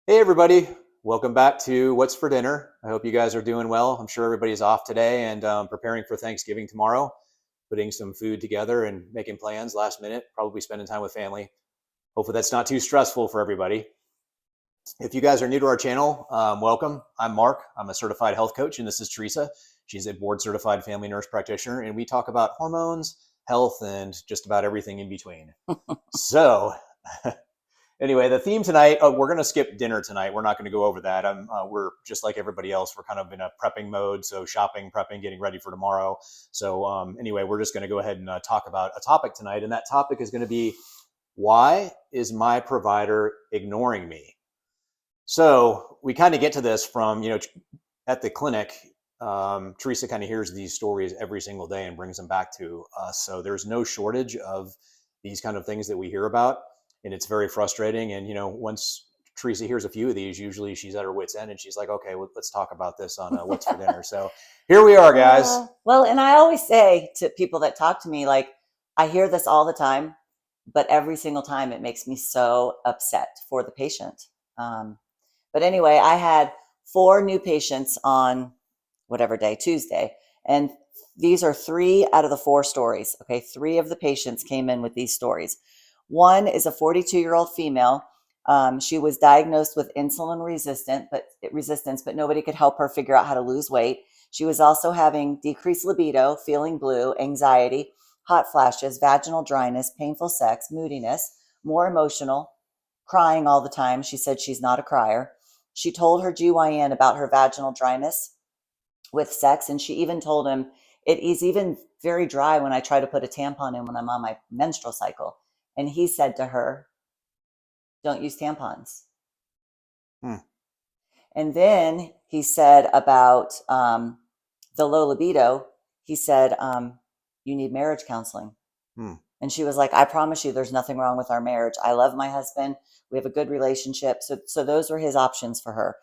Hey everybody, welcome back to What's for Dinner. I hope you guys are doing well. I'm sure everybody's off today and preparing for Thanksgiving tomorrow, putting some food together and making plans last minute, probably spending time with family. Hopefully that's not too stressful for everybody. If you guys are new to our channel, welcome. I'm Mark. I'm a certified health coach, and this is Teresa. She's a board certified family nurse practitioner, and we talk about hormones, health, and just about everything in between. So anyway, the theme tonight, we're going to skip dinner tonight. We're not going to go over that. We're just like everybody else. We're kind of in a prepping mode. So shopping, prepping, getting ready for tomorrow. So anyway, we're just going to go ahead and talk about a topic tonight. And that topic is going to be, why is my provider ignoring me? So we kind of get to this from, at the clinic, Teresa kind of hears these stories every single day and brings them back to us. So there's no shortage of these kind of things that we hear about. And it's very frustrating. And, once Teresa hears a few of these, usually she's at her wit's end and she's like, okay, well, let's talk about this on What's for Dinner. So here we are, guys. Well, and I always say to people that talk to me, like, I hear this all the time, but every single time it makes me so upset for the patient. But anyway, I had 4 new patients on whatever day, Tuesday. And these are 3 out of the 4 stories. Okay. 3 of the patients came in with these stories. One is a 42-year-old female. She was diagnosed with insulin resistance, but nobody could help her figure out how to lose weight. She was also having decreased libido, feeling blue, anxiety, hot flashes, vaginal dryness, painful sex, moodiness, more emotional, crying all the time. She said she's not a crier. She told her GYN about her vaginal dryness with sex, and she even told him, it is even very dry when I try to put a tampon in when I'm on my menstrual cycle. And he said to her, don't use tampons. And then he said about the low libido, he said, you need marriage counseling. And she was like, I promise you there's nothing wrong with our marriage. I love my husband. We have a good relationship. So those were his options for her.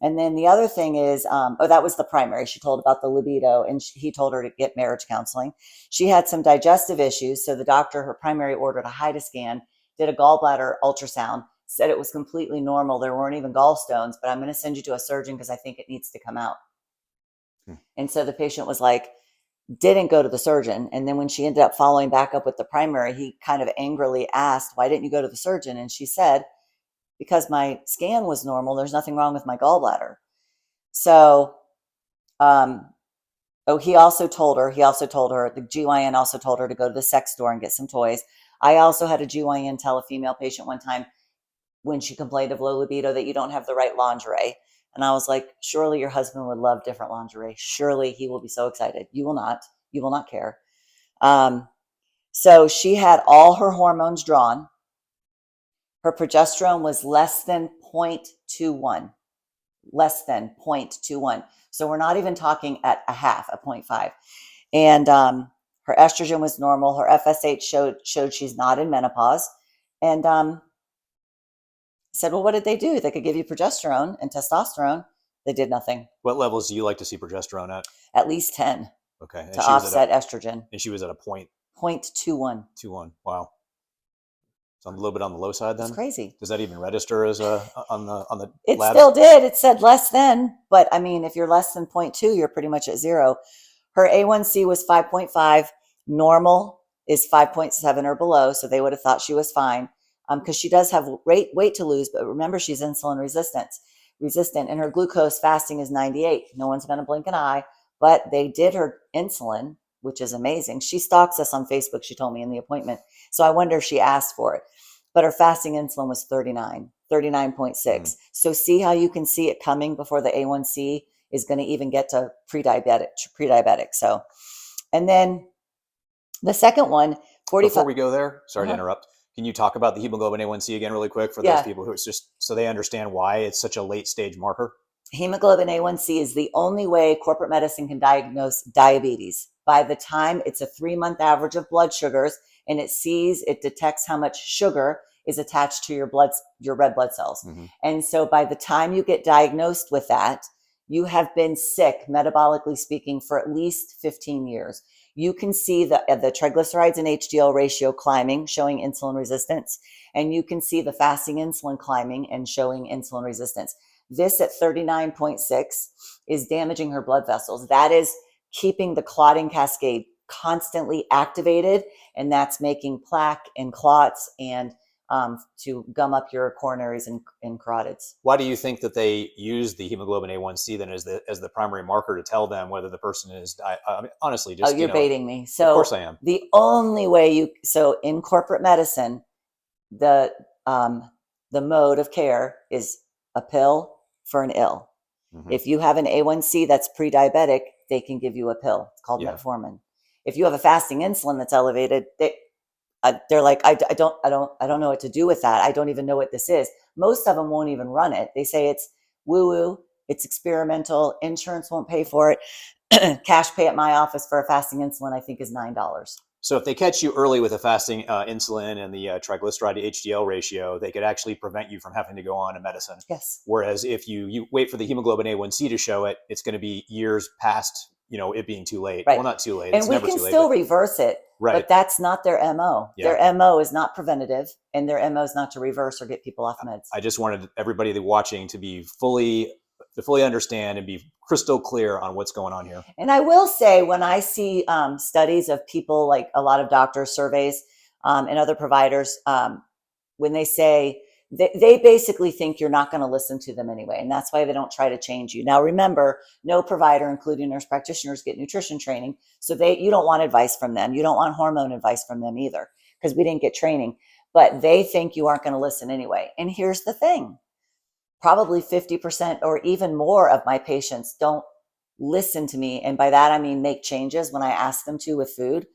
And then the other thing is, that was the primary. She told about the libido, and he told her to get marriage counseling. She had some digestive issues. So the doctor, her primary, ordered a HIDA scan, did a gallbladder ultrasound, said it was completely normal. There weren't even gallstones, but I'm going to send you to a surgeon because I think it needs to come out. And so the patient was like, didn't go to the surgeon. And then when she ended up following back up with the primary, he kind of angrily asked, why didn't you go to the surgeon? And she said, because my scan was normal, there's nothing wrong with my gallbladder. So, he also told her, the GYN also told her to go to the sex store and get some toys. I also had a GYN tell a female patient one time when she complained of low libido that you don't have the right lingerie. And I was like, surely your husband would love different lingerie. Surely he will be so excited. You will not care. So she had all her hormones drawn. Her progesterone was less than 0.21, So we're not even talking at a half, a 0.5. And her estrogen was normal. Her FSH showed she's not in menopause. And said, well, what did they do? They could give you progesterone and testosterone. They did nothing. What levels do you like to see progesterone at? At least 10. Okay. To offset estrogen. And she was at a 0.21. 0.21. Wow. So I'm a little bit on the low side then. It's crazy. Does that even register as on the It labs? Still did. It said less than, but I mean, if you're less than 0.2, you're pretty much at 0. Her A1C was 5.5. Normal is 5.7 or below. So they would have thought she was fine. Because she does have weight to lose, but remember, she's insulin resistant, and her glucose fasting is 98. No one's going to blink an eye, but they did her insulin, which is amazing. She stalks us on Facebook, she told me in the appointment. So I wonder if she asked for it, but her fasting insulin was 39.6. So see how you can see it coming before the A1C is going to even get to pre-diabetic. So, and then the second one, 45. Before we go there, sorry to interrupt. Can you talk about the hemoglobin A1C again really quick for those people who it's just so they understand why it's such a late stage marker? Hemoglobin A1C is the only way corporate medicine can diagnose diabetes. By the time it's a 3-month average of blood sugars and it detects how much sugar is attached to your red blood cells. And so by the time you get diagnosed with that, you have been sick, metabolically speaking, for at least 15 years. you can see the triglycerides and HDL ratio climbing, showing insulin resistance, and you can see the fasting insulin climbing and showing insulin resistance. This at 39.6 is damaging her blood vessels. That is keeping the clotting cascade constantly activated, and that's making plaque and clots and to gum up your coronaries and carotids. Why do you think that they use the hemoglobin A1C then as the primary marker to tell them whether the person is, I mean, honestly, just, you're baiting me. So of course I am. The only way so in corporate medicine, the mode of care is a pill for an ill. Mm-hmm. If you have an A1C that's pre-diabetic, they can give you a pill. It's called metformin. If you have a fasting insulin that's elevated, they're like, I don't know what to do with that. I don't even know what this is. Most of them won't even run it. They say it's woo-woo, it's experimental, insurance won't pay for it. Cash pay at my office for a fasting insulin, I think, is $9. So if they catch you early with a fasting insulin and the triglyceride to HDL ratio, they could actually prevent you from having to go on a medicine. Yes. Whereas if you wait for the hemoglobin A1C to show it, it's going to be years past, it being too late. Right. Well, not too late. And we can still reverse it, right. But that's not their MO. Yeah. Their MO is not preventative, and their MO is not to reverse or get people off meds. I just wanted everybody watching to be fully understand and be crystal clear on what's going on here. And I will say, when I see studies of people, like a lot of doctors' surveys and other providers, when they say they basically think you're not going to listen to them anyway. And that's why they don't try to change you. Now, remember, no provider, including nurse practitioners, get nutrition training. So you don't want advice from them. You don't want hormone advice from them either, because we didn't get training. But they think you aren't going to listen anyway. And here's the thing. Probably 50% or even more of my patients don't listen to me. And by that, I mean make changes when I ask them to with food.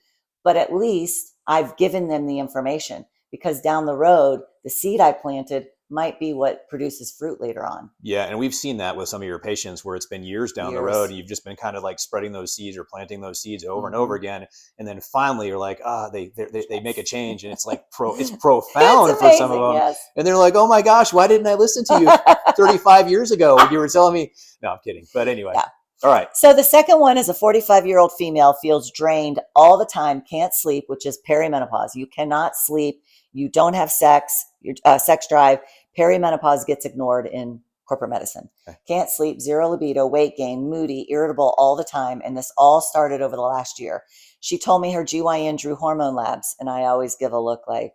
But at least I've given them the information, because down the road, the seed I planted might be what produces fruit later on. Yeah. And we've seen that with some of your patients where it's been years down the road, and you've just been kind of like spreading those seeds or planting those seeds over and over again. And then finally you're like, they make a change, and it's like it's profound it's for some of them. Yes. And they're like, oh my gosh, why didn't I listen to you 35 years ago when you were telling me? No, I'm kidding. But anyway. Yeah. All right. So the second one is a 45-year-old female feels drained all the time, can't sleep, which is perimenopause. You cannot sleep. You don't have sex, your sex drive. Perimenopause gets ignored in corporate medicine. Okay. Can't sleep, zero libido, weight gain, moody, irritable all the time. And this all started over the last year. She told me her GYN drew hormone labs, and I always give a look like,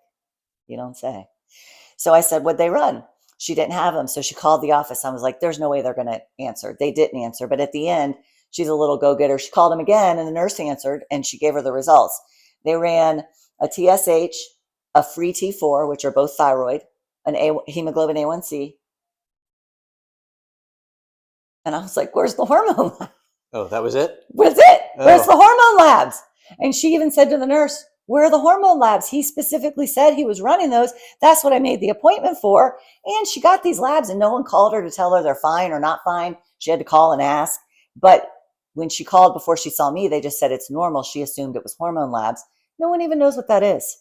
you don't say. So I said, would they run? She didn't have them. So she called the office. I was like, there's no way they're going to answer. They didn't answer. But at the end, she's a little go-getter. She called them again, and the nurse answered, and she gave her the results. They ran a TSH, a free T4, which are both thyroid, hemoglobin A1C. And I was like, where's the hormone lab? Oh, that was it? Where's it? Oh. Where's the hormone labs? And she even said to the nurse, where are the hormone labs? He specifically said he was running those. That's what I made the appointment for. And she got these labs, and no one called her to tell her they're fine or not fine. She had to call and ask. But when she called before she saw me, they just said it's normal. She assumed it was hormone labs. No one even knows what that is.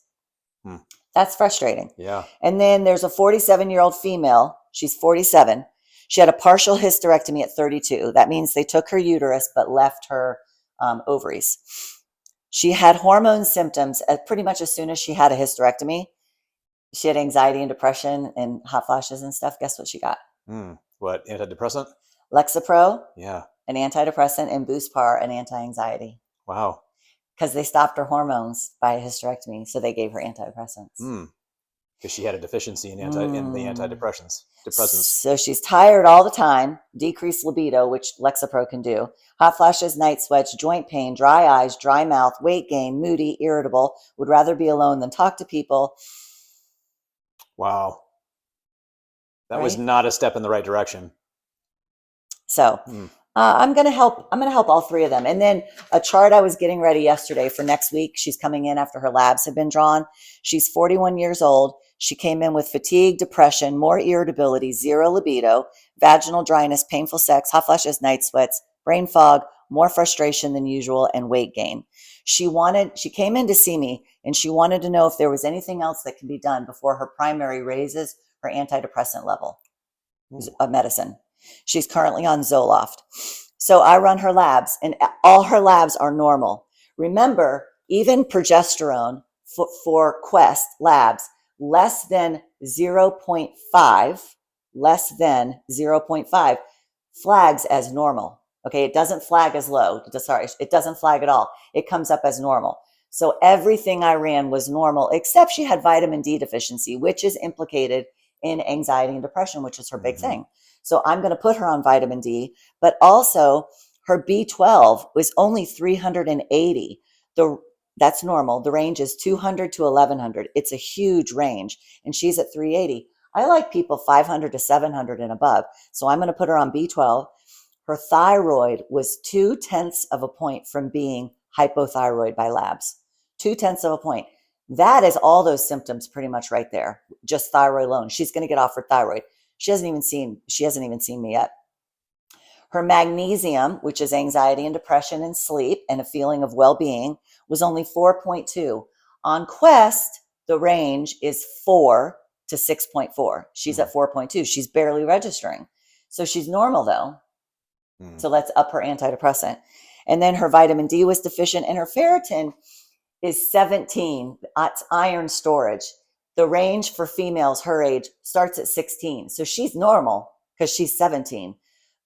That's frustrating. Yeah. And then there's a 47-year-old female. She's 47. She had a partial hysterectomy at 32. That means they took her uterus but left her ovaries. She had hormone symptoms pretty much as soon as she had a hysterectomy. She had anxiety and depression and hot flashes and stuff. Guess what she got? What, antidepressant? Lexapro, yeah, an antidepressant, and Buspar, an anti-anxiety. Wow. Because they stopped her hormones by a hysterectomy, so they gave her antidepressants. Because she had a deficiency in the antidepressants. So she's tired all the time, decreased libido, which Lexapro can do, hot flashes, night sweats, joint pain, dry eyes, dry mouth, weight gain, moody, irritable, would rather be alone than talk to people. Wow. That was not a step in the right direction. So I'm going to help all three of them. And then a chart I was getting ready yesterday for next week. She's coming in after her labs have been drawn. She's 41 years old. She came in with fatigue, depression, more irritability, zero libido, vaginal dryness, painful sex, hot flashes, night sweats, brain fog, more frustration than usual, and weight gain. She came in to see me, and she wanted to know if there was anything else that can be done before her primary raises her antidepressant level of medicine. She's currently on Zoloft. So I run her labs, and all her labs are normal. Remember, even progesterone for Quest labs, less than 0.5, flags as normal. Okay, it doesn't flag as low. Sorry, it doesn't flag at all. It comes up as normal. So everything I ran was normal, except she had vitamin D deficiency, which is implicated in anxiety and depression, which is her big thing. So I'm going to put her on vitamin D, but also her B12 was only 380. That's normal. The range is 200 to 1100. It's a huge range, and she's at 380. I like people 500 to 700 and above. So I'm going to put her on B12. Her thyroid was 0.2 of a point from being hypothyroid by labs. 0.2 of a point. That is all those symptoms pretty much right there. Just thyroid alone. She's going to get off her thyroid. She hasn't even seen me yet. Her magnesium, which is anxiety and depression and sleep and a feeling of well-being, was only 4.2. On Quest, the range is 4 to 6.4. She's at 4.2. She's barely registering. So she's normal though. So let's up her antidepressant. And then her vitamin D was deficient, and her ferritin is 17. It's iron storage. The range for females her age starts at 16. So she's normal because she's 17.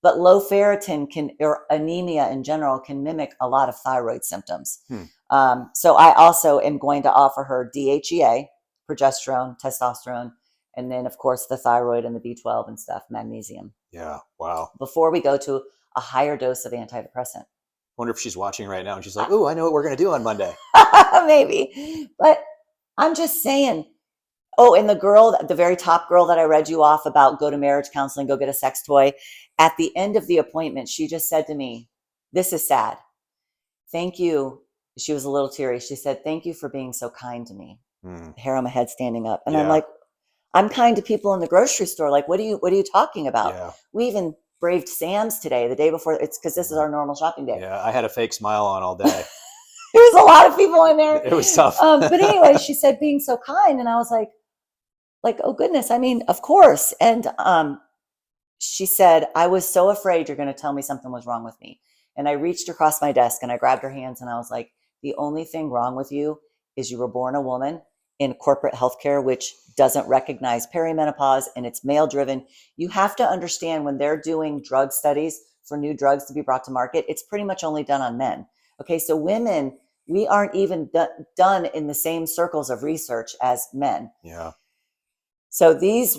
But low ferritin or anemia in general can mimic a lot of thyroid symptoms. So I also am going to offer her DHEA, progesterone, testosterone, and then of course the thyroid and the B12 and stuff, magnesium. Yeah. Wow. Before we go to a higher dose of antidepressant. Wonder if she's watching right now and she's like, "Oh, I know what we're going to do on Monday." Maybe. But I'm just saying. Oh, and the very top girl that I read you off about, go to marriage counseling, go get a sex toy. At the end of the appointment, she just said to me, "This is sad. Thank you." She was a little teary. She said, "Thank you for being so kind to me." Hair on my head standing up. And I'm like, I'm kind to people in the grocery store. Like, what are you talking about? Yeah. We even braved Sam's today, the day before. It's because this is our normal shopping day. Yeah, I had a fake smile on all day. There's a lot of people in there. It was tough. But anyway, she said being so kind, and I was like, oh goodness. I mean, of course. And she said, "I was so afraid you're going to tell me something was wrong with me." And I reached across my desk and I grabbed her hands and I was like, "The only thing wrong with you is you were born a woman in corporate healthcare, which doesn't recognize perimenopause, and it's male driven. You have to understand when they're doing drug studies for new drugs to be brought to market, it's pretty much only done on men. Okay, so women, we aren't even done in the same circles of research as men." Yeah. So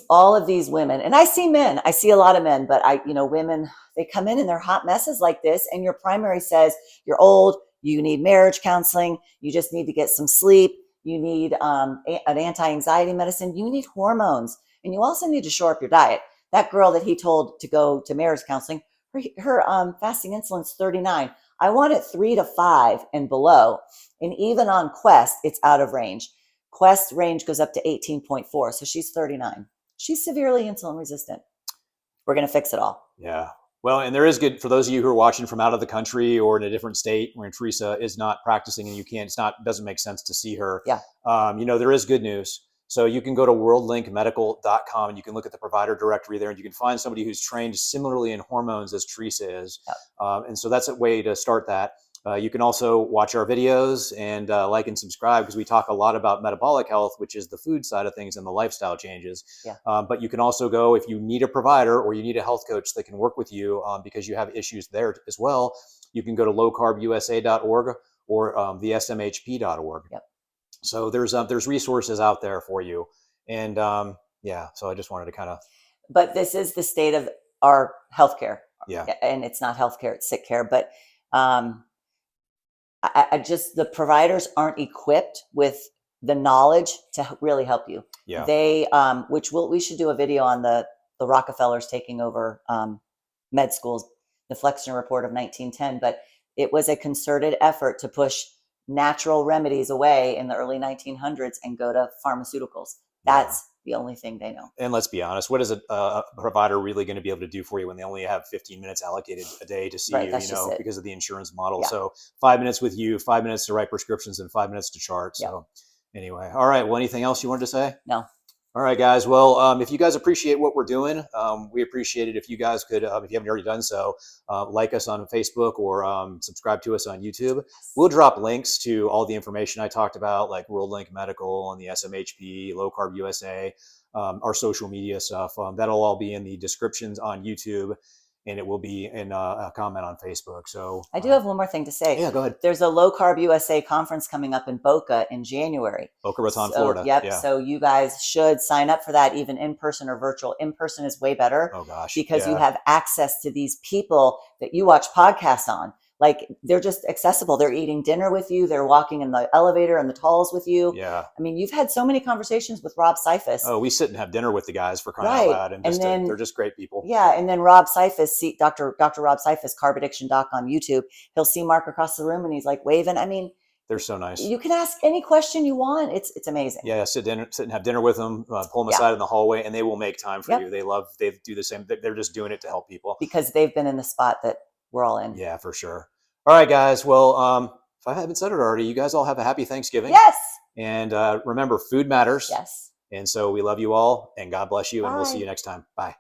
all of these women, and I see men, I see a lot of men, but women, they come in and they're hot messes like this. And your primary says, "You're old, you need marriage counseling, you just need to get some sleep, you need an anti-anxiety medicine, you need hormones, and you also need to shore up your diet." That girl that he told to go to marriage counseling, her fasting insulin's 39. I want it 3 to 5 and below. And even on Quest, it's out of range. Quest range goes up to 18.4. So she's 39. She's severely insulin resistant. We're going to fix it all. Yeah. Well, and there is good for those of you who are watching from out of the country or in a different state where Teresa is not practicing and you can't, doesn't make sense to see her. Yeah. There is good news. So you can go to worldlinkmedical.com and you can look at the provider directory there and you can find somebody who's trained similarly in hormones as Teresa is. Yep. And so that's a way to start that. You can also watch our videos and like and subscribe because we talk a lot about metabolic health, which is the food side of things and the lifestyle changes. Yeah. But you can also go if you need a provider or you need a health coach that can work with you because you have issues there as well. You can go to LowCarbUSA.org or thesmhp.org. Yep. So there's resources out there for you. And so I just wanted to kind of. But this is the state of our healthcare. Yeah. And it's not healthcare, it's sick care. But the providers aren't equipped with the knowledge to really help you. Yeah. They, we should do a video on the Rockefellers taking over med schools, the Flexner Report of 1910. But it was a concerted effort to push natural remedies away in the early 1900s and go to pharmaceuticals. That's the only thing they know. And let's be honest, what is a provider really going to be able to do for you when they only have 15 minutes allocated a day to see you, because of the insurance model. Yeah. So 5 minutes with you, 5 minutes to write prescriptions and 5 minutes to chart. So anyway, all right. Well, anything else you wanted to say? No. All right, guys. Well, if you guys appreciate what we're doing, we appreciate it if you guys could, if you haven't already done so, like us on Facebook or subscribe to us on YouTube. We'll drop links to all the information I talked about, like Worldlink Medical and the SMHP, LowCarb USA, our social media stuff. That'll all be in the descriptions on YouTube, and it will be in a comment on Facebook. So I do have one more thing to say. Yeah, go ahead. There's a Low Carb USA conference coming up in Boca in January. Boca Raton, So, Florida. yep. Yeah. So you guys should sign up for that, even in person or virtual. In person is way better. Oh gosh. Because you have access to these people that you watch podcasts on. Like, they're just accessible. They're eating dinner with you. They're walking in the elevator and the halls with you. Yeah. I mean, you've had so many conversations with Rob Seifus. Oh, we sit and have dinner with the guys, for crying out loud, and then, they're just great people. Yeah, and then Rob Seifus, Dr. Rob Seifus, Carb Addiction Doc on YouTube. He'll see Mark across the room and he's like waving. I mean, they're so nice. You can ask any question you want. It's amazing. Yeah, sit and have dinner with them, pull them aside in the hallway, and they will make time for you. They do the same. They're just doing it to help people because they've been in the spot that we're all in. Yeah, for sure. All right, guys. Well, if I haven't said it already, you guys all have a happy Thanksgiving. Yes. And remember, food matters. Yes. And so we love you all, and God bless you, and we'll Bye. see you next time. Bye.